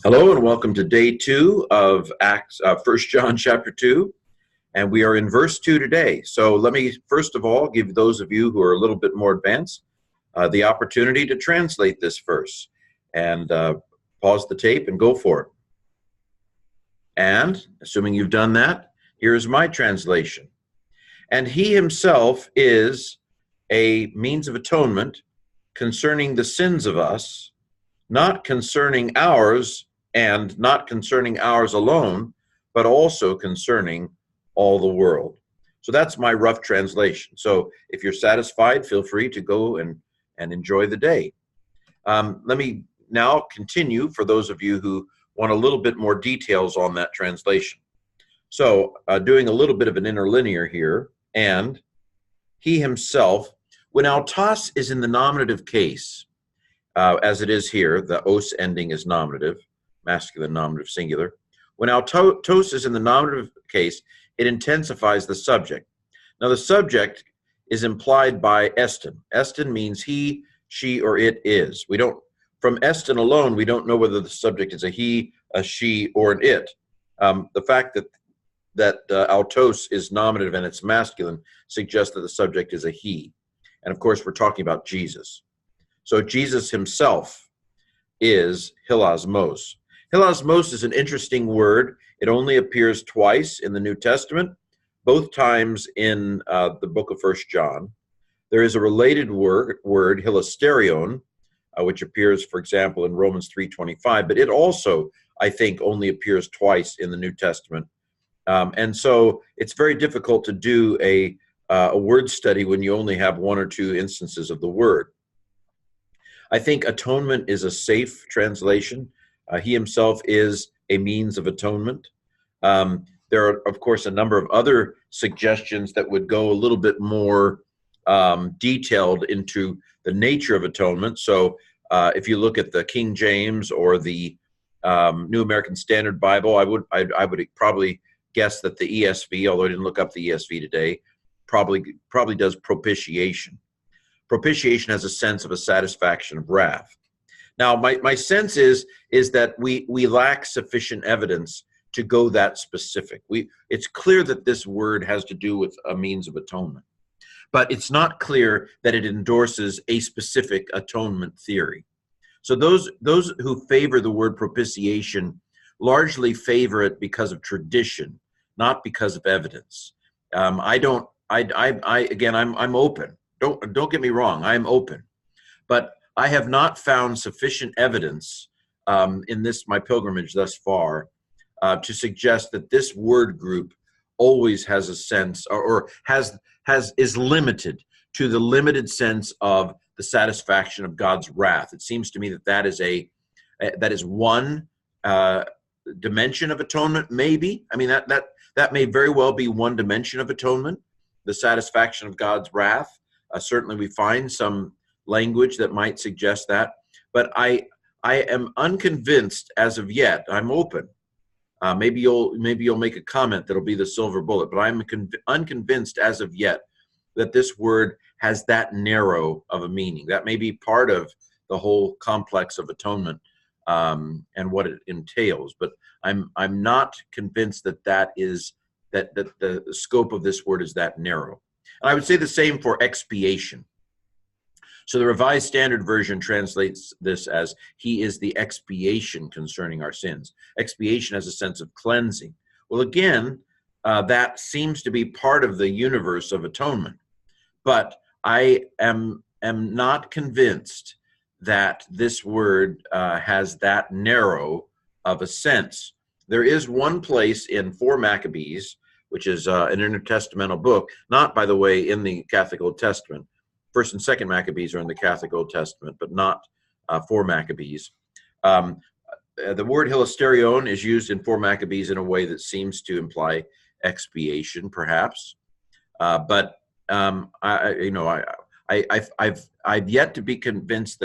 Hello and welcome to day 2 of Acts, 1 John chapter 2, and we are in verse 2 today. So let me first of all give those of you who are a little bit more advanced the opportunity to translate this verse, and pause the tape and go for it. And assuming you've done that, here's my translation. And he himself is a means of atonement concerning the sins of us, not concerning ours, and not concerning ours alone, but also concerning all the world. So that's my rough translation. So if you're satisfied, feel free to go and enjoy the day. Let me now continue for those of you who want a little bit more details on that translation. So doing a little bit of an interlinear here, and he himself, when autos is in the nominative case, as it is here, the os ending is nominative, masculine nominative singular. When autos is in the nominative case, it intensifies the subject. Now the subject is implied by estin. Estin means he, she, or it is. We don't, from estin alone, we don't know whether the subject is a he, a she, or an it. The fact that autos is nominative and it's masculine suggests that the subject is a he. And of course, we're talking about Jesus. So Jesus himself is hilasmos. Hilasmos is an interesting word. It only appears twice in the New Testament, both times in the book of 1 John. There is a related word hilasterion, which appears, for example, in Romans 3:25, but it also, I think, only appears twice in the New Testament. And so it's very difficult to do a word study when you only have one or two instances of the word. I think atonement is a safe translation. He himself is a means of atonement. There are, of course, a number of other suggestions that would go a little bit more detailed into the nature of atonement. So if you look at the King James or the New American Standard Bible, I would probably guess that the ESV, although I didn't look up the ESV today, probably does propitiation. Propitiation has a sense of a satisfaction of wrath. Now, my sense is that we lack sufficient evidence to go that specific. It's clear that this word has to do with a means of atonement, but it's not clear that it endorses a specific atonement theory. So those who favor the word propitiation largely favor it because of tradition, not because of evidence. I'm open. Don't get me wrong, I'm open. But I have not found sufficient evidence in my pilgrimage thus far to suggest that this word group always has a sense or is limited to the limited sense of the satisfaction of God's wrath. It seems to me that is one dimension of atonement, maybe. I mean, that may very well be one dimension of atonement, the satisfaction of God's wrath. Certainly we find some language that might suggest that, but I am unconvinced as of yet. I'm open. Maybe you'll make a comment that'll be the silver bullet, but I'm unconvinced as of yet that this word has that narrow of a meaning. That may be part of the whole complex of atonement and what it entails, but I'm not convinced that the scope of this word is that narrow. And I would say the same for expiation. So the Revised Standard Version translates this as, he is the expiation concerning our sins. Expiation has a sense of cleansing. Well, again, that seems to be part of the universe of atonement. But I am not convinced that this word has that narrow of a sense. There is one place in 4 Maccabees, which is an intertestamental book, not, by the way, in the Catholic Old Testament. 1st and 2nd Maccabees are in the Catholic Old Testament, but not 4 Maccabees. The word hilasterion is used in 4 Maccabees in a way that seems to imply expiation, perhaps. But I've yet to be convinced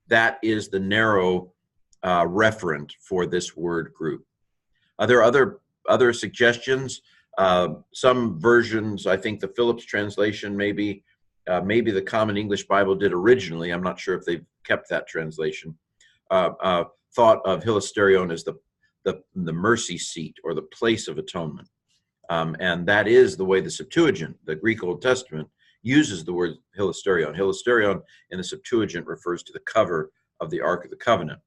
that is the narrow referent for this word group. There are other suggestions. Some versions, I think the Phillips translation, maybe the Common English Bible did originally. I'm not sure if they've kept that translation. thought of hilasterion as the mercy seat or the place of atonement. And that is the way the Septuagint, the Greek Old Testament, uses the word hilasterion. Hilasterion in the Septuagint refers to the cover of the Ark of the Covenant.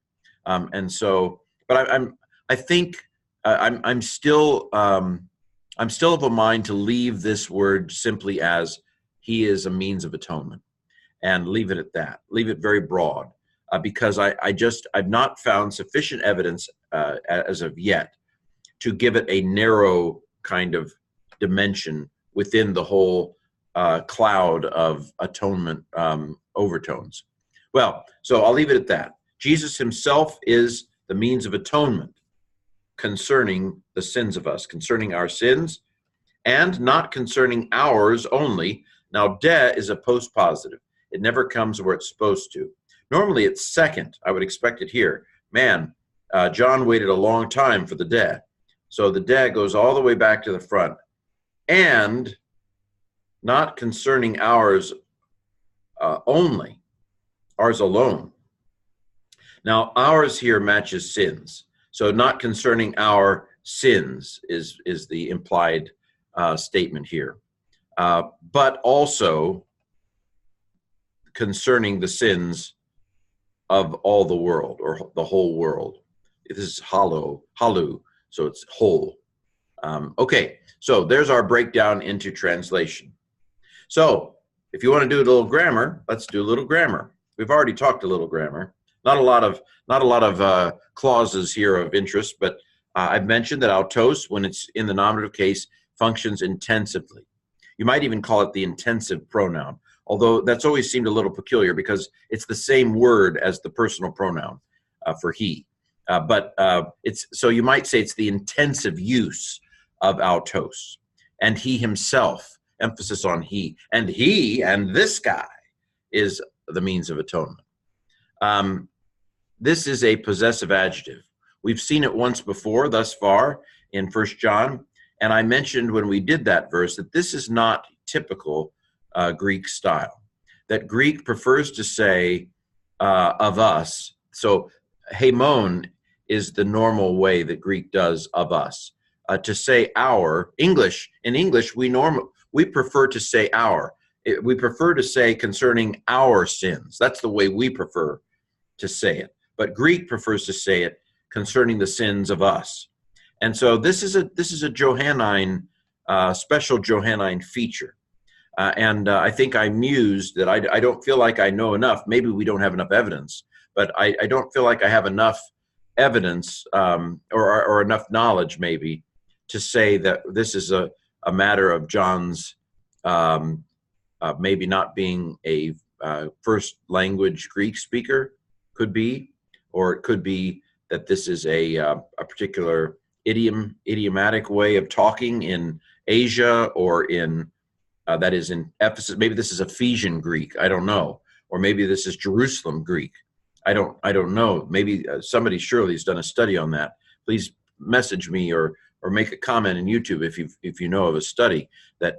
And so, but I think I'm still of a mind to leave this word simply as he is a means of atonement, and leave it at that. Leave it very broad, because I've not found sufficient evidence as of yet to give it a narrow kind of dimension within the whole cloud of atonement overtones. Well, so I'll leave it at that. Jesus himself is the means of atonement concerning the sins of us, concerning our sins, and not concerning ours only. Now, de is a postpositive. It never comes where it's supposed to. Normally, it's second. I would expect it here. Man, John waited a long time for the de. So the de goes all the way back to the front. And not concerning ours only, ours alone. Now, ours here matches sins. So not concerning our sins is the implied statement here. But also concerning the sins of all the world, or the whole world. This is halu, so it's whole. Okay, so there's our breakdown into translation. So if you want to do a little grammar, let's do a little grammar. We've already talked a little grammar. Not a lot of clauses here of interest, but I've mentioned that autos, when it's in the nominative case, functions intensively. You might even call it the intensive pronoun, although that's always seemed a little peculiar because it's the same word as the personal pronoun for he. But so you might say it's the intensive use of autos. And he himself, emphasis on he, and this guy is the means of atonement. This is a possessive adjective. We've seen it once before thus far in 1 John, and I mentioned when we did that verse that this is not typical Greek style, that Greek prefers to say of us. So hemon is the normal way that Greek does of us. To say our, in English, we prefer to say our. We prefer to say concerning our sins. That's the way we prefer to say it. But Greek prefers to say it concerning the sins of us. And so this is a Johannine, special Johannine feature. And I think I mused that I don't feel like I know enough. Maybe we don't have enough evidence, but I don't feel like I have enough evidence or enough knowledge maybe to say that this is a matter of John's maybe not being a first language Greek speaker, could be, or it could be that this is a particular idiomatic way of talking in Asia, or in that is in Ephesus. Maybe this is Ephesian Greek. I don't know, or maybe this is Jerusalem Greek. I don't know. Maybe somebody surely has done a study on that. Please message me or make a comment in YouTube if you know of a study that.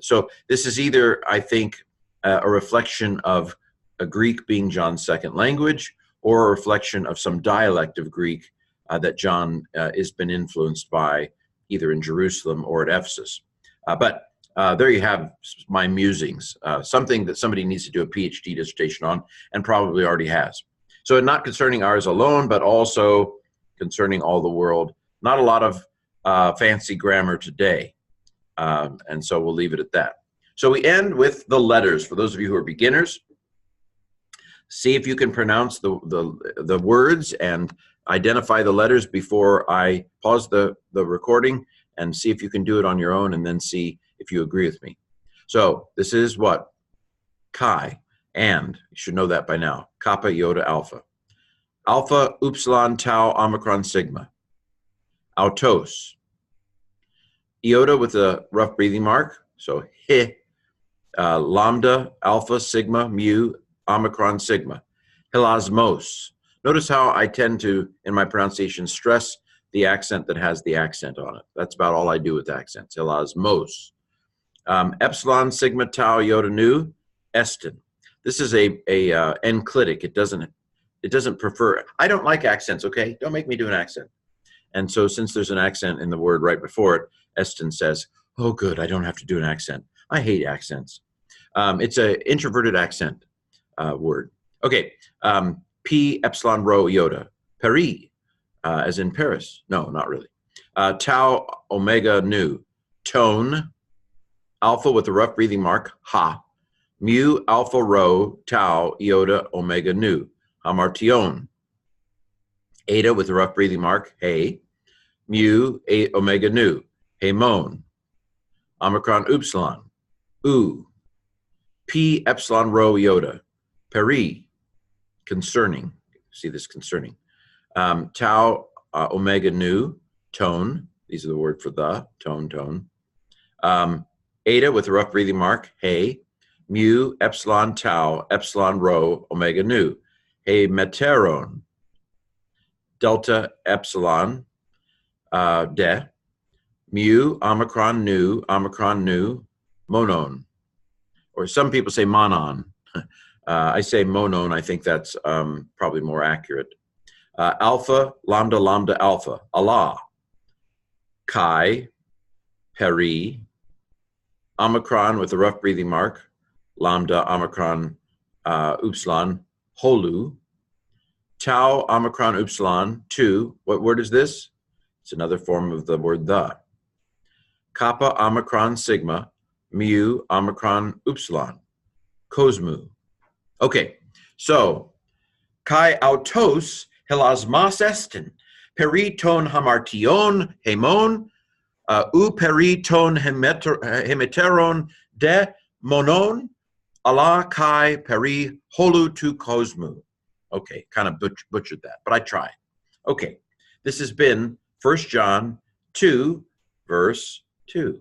So this is either, I think, a reflection of a Greek being John's second language, or a reflection of some dialect of Greek that John has been influenced by, either in Jerusalem or at Ephesus. But there you have my musings, something that somebody needs to do a PhD dissertation on, and probably already has. So not concerning ours alone, but also concerning all the world. Not a lot of fancy grammar today, and so we'll leave it at that. So we end with the letters. For those of you who are beginners, see if you can pronounce the words and identify the letters before I pause the recording, and see if you can do it on your own, and then see if you agree with me. So this is what? Chi, and you should know that by now. Kappa, iota, alpha. Alpha, upsilon, tau, omicron, sigma. Autos. Iota with a rough breathing mark, so he. Lambda, alpha, sigma, mu, omicron, sigma. Hilasmos. Notice how I tend to, in my pronunciation, stress the accent that has the accent on it. That's about all I do with accents. Hilasmos. Epsilon, sigma, tau, iota, nu, estin. This is a enclitic. It doesn't It doesn't prefer. I don't like accents, okay? Don't make me do an accent. And so since there's an accent in the word right before it, Eston says, oh, good, I don't have to do an accent. I hate accents. It's an introverted accent word. Okay, P epsilon rho iota, Paris, as in Paris. No, not really. Tau omega nu, tone, alpha with a rough breathing mark, ha. Mu alpha rho tau iota omega nu, hamartion. Eta with a rough breathing mark, hey. Mu omega nu, hemon. Omicron upsilon, oo. P epsilon rho iota, peri, concerning. See this concerning. Tau omega nu, tone. These are the word for the, tone. Eta with a rough breathing mark, hey. Mu epsilon tau epsilon rho omega nu, hey meteron. Delta epsilon, de. Mu omicron nu, monon. Or some people say monon. I say monon. I think that's probably more accurate. Alpha, lambda, alpha. Allah. Chi, peri. Omicron with a rough breathing mark. Lambda, omicron, upsilon. Holu. Tau, omicron, upsilon. 2. What word is this? It's another form of the word the. Kappa, omicron, sigma. Mu, omicron, upsilon. Cosmu. Okay, so kai autos helasmas estin, periton hamartion hemon, u periton hemeteron de monon, ala kai peri holu tu cosmu. Okay, kind of butchered that, but I tried. Okay, this has been 1 John 2, verse 2.